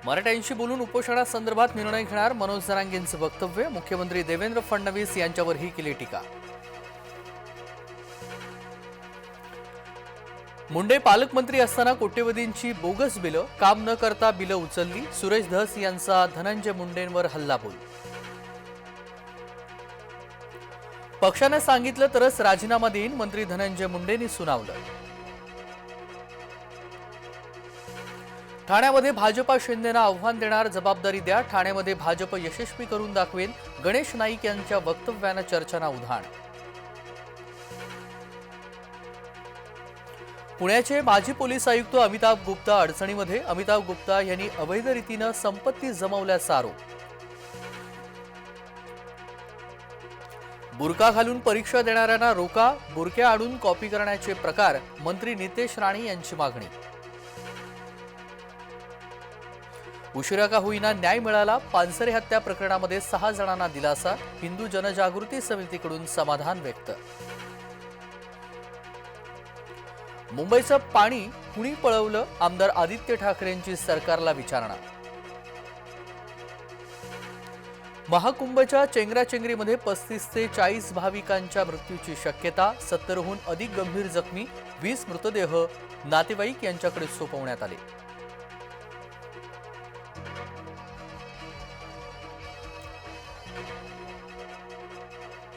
मराठ्यांशी बोलून उपोषणासंदर्भात निर्णय घेणार मनोज जरांगेंचं वक्तव्य. मुख्यमंत्री देवेंद्र फडणवीस यांच्यावरही केली टीका. मुंडे पालकमंत्री असताना कोट्यवधींची बोगस बिलं, काम न करता बिलं उचलली. सुरेश धस यांचा धनंजय मुंडेंवर हल्लाबोल. पक्षाने सांगितलं तरच राजीनामा देईन, मंत्री धनंजय मुंडेंनी सुनावलं. ठाण्यामध्ये भाजपा शिंदेना आव्हान देणार, जबाबदारी द्या. ठाण्यामध्ये भाजप यशस्वी करून दाखवेन. गणेश नाईक यांच्या वक्तव्यानं चर्चांना उधाण. पुण्याचे माजी पोलीस आयुक्त अमिताभ गुप्ता अडचणीमध्ये. अमिताभ गुप्ता यांनी अवैध रीतीनं संपत्ती जमवल्याचा आरोप. बुरका घालून परीक्षा देणाऱ्यांना रोका. बुरक्या आडून कॉपी करण्याचे प्रकार. मंत्री नितेश राणे यांची मागणी. उशिरा का होईना न्याय मिळाला. पानसरे हत्या प्रकरणामध्ये 6 जणांना दिलासा. हिंदू जनजागृती समितीकडून समाधान व्यक्त. मुंबईचं पाणी कुणी पळवलं, आमदार आदित्य ठाकरेंची सरकारला विचारणा. महाकुंभच्या चेंगराचेंगरीमध्ये 35 ते 40 भाविकांच्या मृत्यूची शक्यता. 70हून अधिक गंभीर जखमी. 20 मृतदेह नातेवाईक यांच्याकडे सोपवण्यात आले.